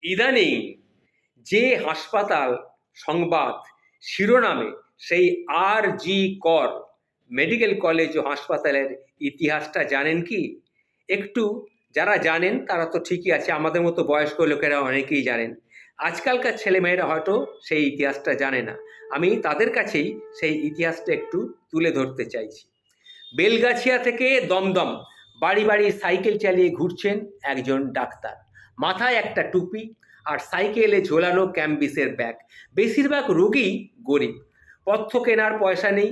ইদানিং যে হাসপাতাল সংবাদ শিরোনামে সেই আর.জি. কর মেডিকেল কলেজ ও হাসপাতালের ইতিহাসটা জানেন কি? একটু যারা জানেন তারা তো ঠিকই আছে, আমাদের মতো বয়স্ক লোকেরা অনেকেই জানেন। আজকালকার ছেলেমেয়েরা হয়তো সেই ইতিহাসটা জানে না। আমি তাদের কাছেই সেই ইতিহাসটা একটু তুলে ধরতে চাইছি। বেলগাছিয়া থেকে দমদম বাড়ি বাড়ি সাইকেল চালিয়ে ঘুরছেন একজন ডাক্তার। মাথায় একটা টুপি আর সাইকেলে ঝোলানো ক্যাম্বিসের ব্যাগ। বেশিরভাগ রোগী গরিব, পথ্য কেনার পয়সা নেই,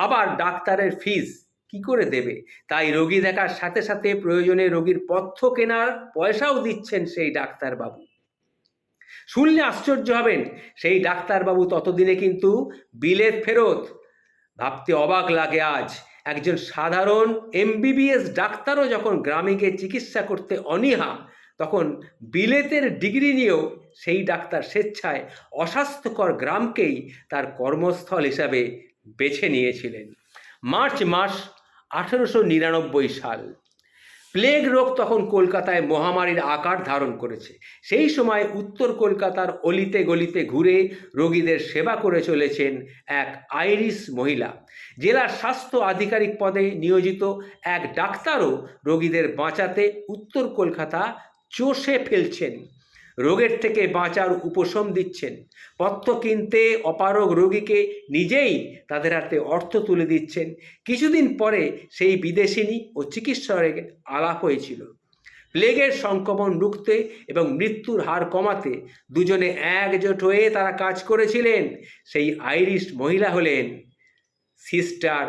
আবার ডাক্তারের ফিস কি করে দেবে? তাই রোগী দেখার সাথে সাথে প্রয়োজনে রোগীর পথ্য কেনার পয়সাও দিচ্ছেন সেই ডাক্তারবাবু। শুনলে আশ্চর্য হবেন, সেই ডাক্তারবাবু ততদিনে কিন্তু বিলেত ফেরত। ভাবতে অবাক লাগে আজ, একজন সাধারণ এমবিবিএস ডাক্তারও যখন গ্রামে গিয়ে চিকিৎসা করতে অনীহা, তখন বিলেতের ডিগ্রি নিয়েও সেই ডাক্তার স্বেচ্ছায় অস্বাস্থ্যকর গ্রামকেই তার কর্মস্থল হিসাবে বেছে নিয়েছিলেন। মার্চ মাস 1899 সাল। প্লেগ রোগ তখন কলকাতায় মহামারীর আকার ধারণ করেছে। সেই সময় উত্তর কলকাতার অলিতে গলিতে ঘুরে রোগীদের সেবা করে চলেছেন এক আইরিশ মহিলা। জেলার স্বাস্থ্য আধিকারিক পদে নিয়োজিত এক ডাক্তারও রোগীদের বাঁচাতে উত্তর কলকাতা চষে ফেলছেন, রোগের থেকে বাঁচার উপশম দিচ্ছেন। পথ্য কিনতে অপারগ রোগীকে নিজেই তাদের হাতে অর্থ তুলে দিচ্ছেন। কিছুদিন পরে সেই বিদেশিনী ও চিকিৎসকের আলাপ হয়েছিল। প্লেগের সংক্রমণ রুখতে এবং মৃত্যুর হার কমাতে দুজনে একজোট হয়ে তারা কাজ করেছিলেন। সেই আইরিশ মহিলা হলেন সিস্টার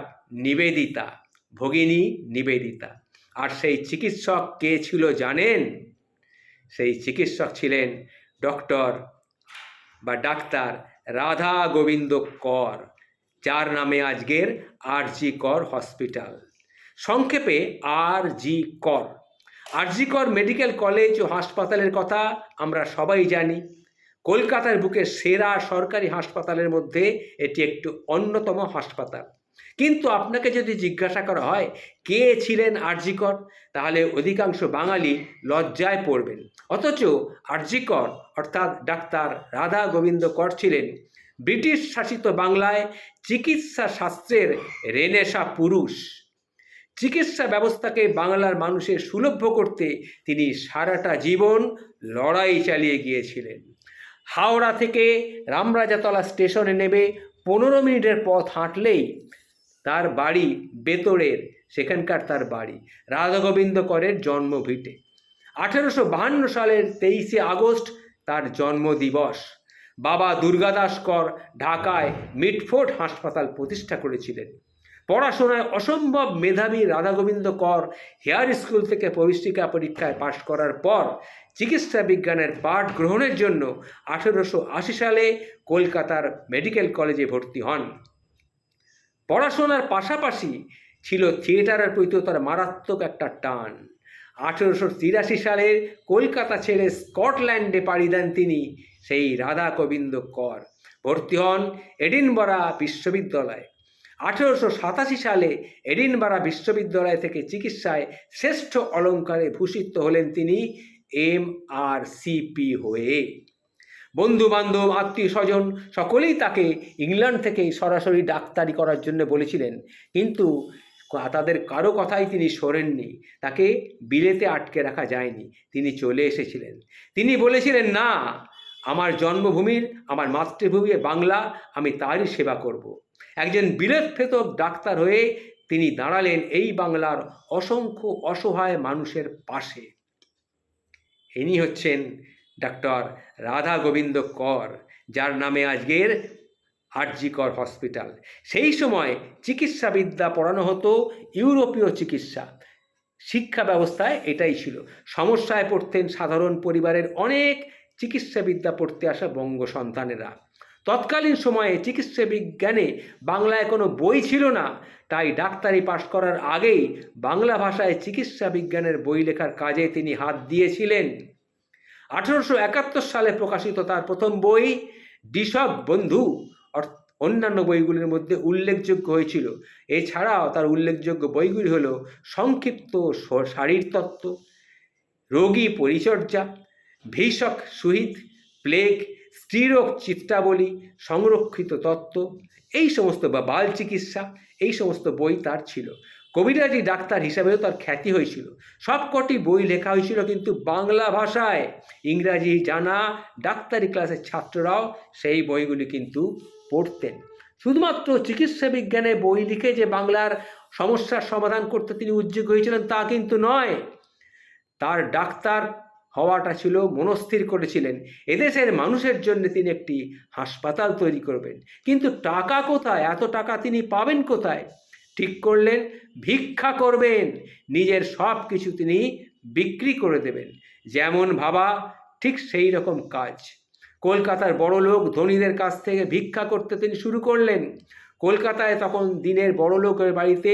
নিবেদিতা, ভগিনী নিবেদিতা। আর সেই চিকিৎসক কে ছিল জানেন? সেই চিকিৎসক ছিলেন ডাক্তার রাধা গোবিন্দ কর, যার নামে আজকের আর.জি. কর হসপিটাল। সংক্ষেপে আর.জি. কর। আর.জি. কর মেডিকেল কলেজ ও হাসপাতালের কথা আমরা সবাই জানি। কলকাতার বুকে সেরা সরকারি হাসপাতালের মধ্যে এটি একটি অন্যতম হাসপাতাল। কিন্তু আপনাকে যদি জিজ্ঞাসা করা হয় কে ছিলেন আর.জি. কর, তাহলে অধিকাংশ বাঙালি লজ্জায় পড়বেন। অথচ আর.জি. কর অর্থাৎ ডাক্তার রাধা গোবিন্দ কর ছিলেন ব্রিটিশ শাসিত বাংলায় চিকিৎসা শাস্ত্রের রেনেসাঁ পুরুষ। চিকিৎসা ব্যবস্থাকে বাংলার মানুষের সুলভ্য করতে তিনি সারাটা জীবন লড়াই চালিয়ে গিয়েছিলেন। হাওড়া থেকে রামরাজাতলা স্টেশনে নেমে 15 মিনিটের পথ হাঁটলেই তার বাড়ি বেতড়ের, সেখানকার তার বাড়ি। রাধা গোবিন্দ করের জন্মভিটে। 1852 সালের 23শে আগস্ট তার জন্মদিবস। বাবা দুর্গাদাস কর ঢাকায় মিটফোর্ড হাসপাতাল প্রতিষ্ঠা করেছিলেন। পড়াশোনায় অসম্ভব মেধাবী রাধা গোবিন্দ কর হেয়ার স্কুল থেকে প্রবেশিকা পরীক্ষায় পাশ করার পর চিকিৎসা বিজ্ঞানের পাঠ গ্রহণের জন্য 1880 সালে কলকাতার মেডিকেল কলেজে ভর্তি হন। পড়াশোনার পাশাপাশি ছিল থিয়েটারের প্রতি তার মারাত্মক একটা টান। 1883 সালে কলকাতা ছেড়ে স্কটল্যান্ডে পাড়ি দেন তিনি, সেই রাধা গোবিন্দ কর। ভর্তি হন এডিনবরা বিশ্ববিদ্যালয়ে। 1887 সালে এডিনবরা বিশ্ববিদ্যালয় থেকে চিকিৎসায় শ্রেষ্ঠ অলঙ্কারে ভূষিত হলেন তিনি MRCP হয়ে। বন্ধু বান্ধব আত্মীয় স্বজন সকলেই তাকে ইংল্যান্ড থেকে সরাসরি ডাক্তারি করার জন্য বলেছিলেন, কিন্তু তাদের কারো কথাই তিনি শোনেননি। তাকে বিলেতে আটকে রাখা যায়নি, তিনি চলে এসেছিলেন। তিনি বলেছিলেন, না, আমার জন্মভূমির, আমার মাতৃভূমি বাংলা, আমি তারই সেবা করব। একজন বিলেত ফেরত ডাক্তার হয়ে তিনি দাঁড়ালেন এই বাংলার অসংখ্য অসহায় মানুষের পাশে। ইনি হচ্ছেন ডাক্তার রাধা গোবিন্দ কর, যার নামে আজকের আর.জি. কর হসপিটাল। সেই সময় চিকিৎসাবিদ্যা পড়ানো হতো ইউরোপীয় চিকিৎসা। শিক্ষা ব্যবস্থায় এটাই ছিল। সমস্যায় পড়তেন সাধারণ পরিবারের অনেক চিকিৎসাবিদ্যা পড়তে আসা বঙ্গ সন্তানেরা। তৎকালীন সময়ে চিকিৎসা বিজ্ঞানে বাংলায় কোনো বই ছিল না, তাই ডাক্তারি পাশ করার আগেই বাংলা ভাষায় চিকিৎসা বিজ্ঞানের বই লেখার কাজে তিনি হাত দিয়েছিলেন। 1871 সালে প্রকাশিত তার প্রথম বই ডিশক বন্ধু অন্যান্য বইগুলির মধ্যে উল্লেখযোগ্য হয়েছিল। এছাড়াও তার উল্লেখযোগ্য বইগুলি হলো সংক্ষিপ্ত শারীরতত্ত্ব, রোগী পরিচর্যা, ভীষক সুহিত, প্লেগ, স্ত্রীরোগ চিত্তাবলী, সংরক্ষিত তত্ত্ব, এই সমস্ত বা বাল চিকিৎসা, এই সমস্ত বই তার ছিল। কবিরাজি ডাক্তার হিসাবেও তার খ্যাতি হয়েছিল। সবকটি বই লেখা হয়েছিল কিন্তু বাংলা ভাষায়। ইংরাজি জানা ডাক্তারি ক্লাসের ছাত্ররাও সেই বইগুলি কিন্তু পড়তেন। শুধুমাত্র চিকিৎসা বিজ্ঞানে বই লিখে যে বাংলার সমস্যার সমাধান করতে তিনি উদ্যোগ হয়েছিলেন তা কিন্তু নয়। তার ডাক্তার হওয়াটা ছিল মনস্থির করেছিলেন এদেশের মানুষের জন্য তিনি একটি হাসপাতাল তৈরি করবেন। কিন্তু টাকা কোথায়? এত টাকা তিনি পাবেন কোথায়? ঠিক করলেন ভিক্ষা করবেন, নিজের সব কিছু তিনি বিক্রি করে দেবেন। যেমন ভাবা ঠিক সেই রকম কাজ। কলকাতার বড় লোক ধনীদের কাছ থেকে ভিক্ষা করতে তিনি শুরু করলেন। কলকাতায় তখন দিনের বড় লোকের বাড়িতে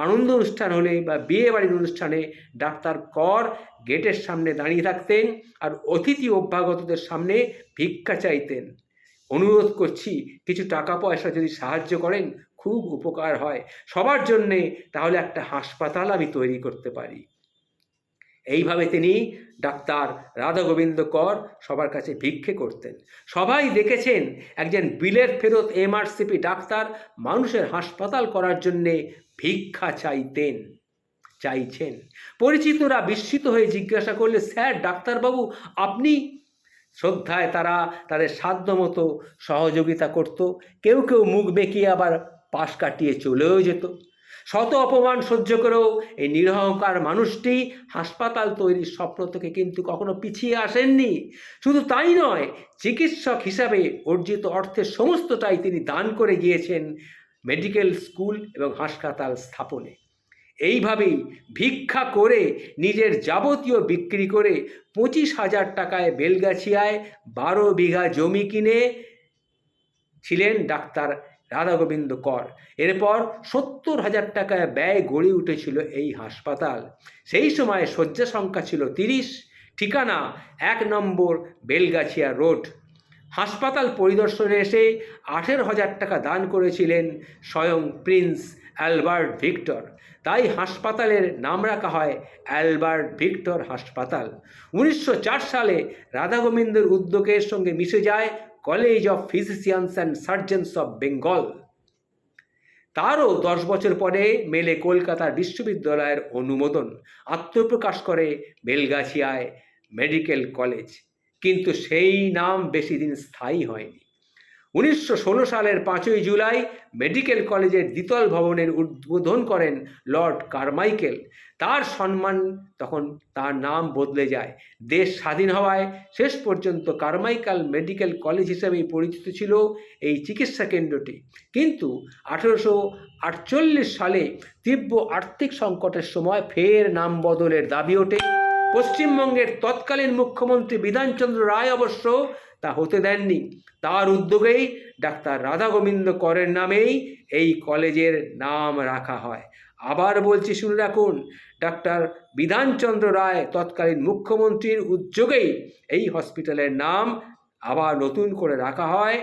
আনন্দ অনুষ্ঠান হলে বা বিয়ে বাড়ির অনুষ্ঠানে ডাক্তার কর গেটের সামনে দাঁড়িয়ে থাকতেন আর অতিথি অভ্যাগতদের সামনে ভিক্ষা চাইতেন। অনুরোধ করছি কিছু টাকা পয়সা যদি সাহায্য করেন খুব উপকার হয় সবার জন্যে, তাহলে একটা হাসপাতাল আমি তৈরি করতে পারি। এইভাবে তিনি ডাক্তার রাধা গোবিন্দ কর সবার কাছে ভিক্ষে করতেন। সবাই দেখেছেন একজন বিলেত ফেরত এমআরসিপি ডাক্তার মানুষের হাসপাতাল করার জন্যে ভিক্ষা চাইছেন। পরিচিতরা বিস্মিত হয়ে জিজ্ঞাসা করলে, স্যার ডাক্তারবাবু আপনি? শ্রদ্ধায় তারা তাদের সাধ্যমতো সহযোগিতা করত। কেউ কেউ মুখ বেঁকিয়ে আবার পাশ কাটিয়ে চলেও যেত। শত অপমান সহ্য করেও এই নিরহংকার মানুষটি হাসপাতাল তৈরির স্বপ্ন থেকে কিন্তু কখনো পিছিয়ে আসেননি। শুধু তাই নয়, চিকিৎসক হিসাবে অর্জিত অর্থের সমস্তটাই তিনি দান করে গিয়েছেন মেডিকেল স্কুল এবং হাসপাতাল স্থাপনে। এইভাবেই ভিক্ষা করে নিজের যাবতীয় বিক্রি করে 25,000 টাকায় বেলগাছিয়ায় 12 বিঘা জমি কিনে ছিলেন ডাক্তার রাধা গোবিন্দ কর। এরপর 70,000 টাকায় ব্যয় গড়ে উঠেছিল এই হাসপাতাল। সেই সময় শয্যা সংখ্যা ছিল 30, ঠিকানা 1 নম্বর বেলগাছিয়া রোড। হাসপাতাল পরিদর্শনে এসে 18,000 টাকা দান করেছিলেন স্বয়ং প্রিন্স অ্যালবার্ট ভিক্টর। তাই হাসপাতালের নাম রাখা হয় অ্যালবার্ট ভিক্টর হাসপাতাল। 1904 সালে রাধা গোবিন্দর উদ্যোগের সঙ্গে মিশে যায় college of physicians and surgeons of Bengal. তারও 10 বছর পরে মেলে কলকাতার বিশ্ববিদ্যালয়ের অনুমোদন, আত্মপ্রকাশ করে বেলগাছিয়ায় মেডিকেল কলেজ। কিন্তু সেই নাম বেশি দিন স্থায়ী হয়নি। 1916 সালের 5ই জুলাই মেডিকেল কলেজের দ্বিতল ভবনের উদ্বোধন করেন লর্ড কারমাইকেল। তার সম্মান তখন তার নাম বদলে যায়। দেশ স্বাধীন হওয়ায় শেষ পর্যন্ত কারমাইকেল মেডিকেল কলেজ হিসেবেই পরিচিত ছিল এই চিকিৎসা কেন্দ্রটি। কিন্তু 1848 সালে তীব্র আর্থিক সংকটের সময় ফের নাম বদলের দাবি ওঠে। পশ্চিমবঙ্গের তৎকালীন মুখ্যমন্ত্রী বিধানচন্দ্র রায় অবশ্য তা হতে দেননি। তার উদ্যোগেই ডাক্তার রাধা গোবিন্দ করের নামেই এই কলেজের নাম রাখা হয়। আবার বলছি, শুনে রাখুন, ডাক্তার বিধানচন্দ্র রায় তৎকালীন মুখ্যমন্ত্রীর উদ্যোগেই এই হসপিটালের নাম আবার নতুন করে রাখা হয়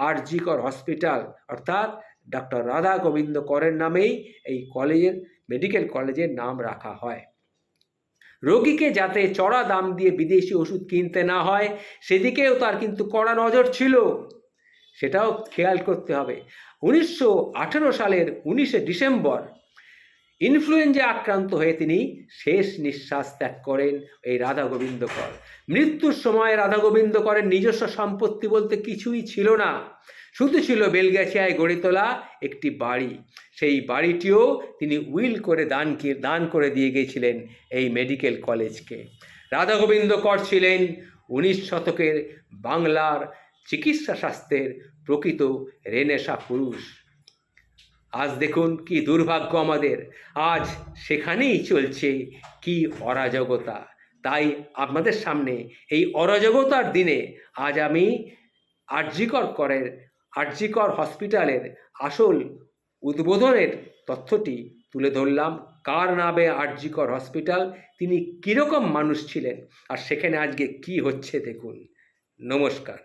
আরজি কর হসপিটাল, অর্থাৎ ডাক্তার রাধা গোবিন্দ করের নামেই এই কলেজের মেডিকেল কলেজের নাম রাখা হয়। রোগীকে যাতে চড়া দাম দিয়ে বিদেশি ওষুধ কিনতে না হয় সেদিকেও তার কিন্তু কড়া নজর ছিল, সেটাও খেয়াল করতে হবে। 1918 সালের 19শে ডিসেম্বর ইনফ্লুয়েঞ্জা আক্রান্ত হয়ে তিনি শেষ নিঃশ্বাস ত্যাগ করেন এই রাধা গোবিন্দ কর। মৃত্যুর সময় রাধা গোবিন্দ করের নিজস্ব সম্পত্তি বলতে কিছুই ছিল না, শুধু ছিল বেলগাছিয়ায় গড়ে তোলা একটি বাড়ি। সেই বাড়িটিও তিনি উইল করে দান করে দিয়ে গিয়েছিলেন এই মেডিকেল কলেজকে। রাধা গোবিন্দ কর ছিলেন 19 শতকের বাংলার চিকিৎসা শাস্ত্রের প্রকৃত রেনেসাঁ পুরুষ। আজ দেখুন কি দুর্ভাগ্য আমাদের, আজ সেখানেই চলছে কি অরাজকতা। তাই আপনাদের সামনে এই অরাজকতার দিনে আজ আমি আরজি কর হসপিটালের আসল উদ্বোধনের তথ্যটি তুলে ধরলাম। কার নামে আরজি কর হসপিটাল, তিনি কীরকম মানুষ ছিলেন, আর সেখানে আজকে কি হচ্ছে দেখুন। নমস্কার।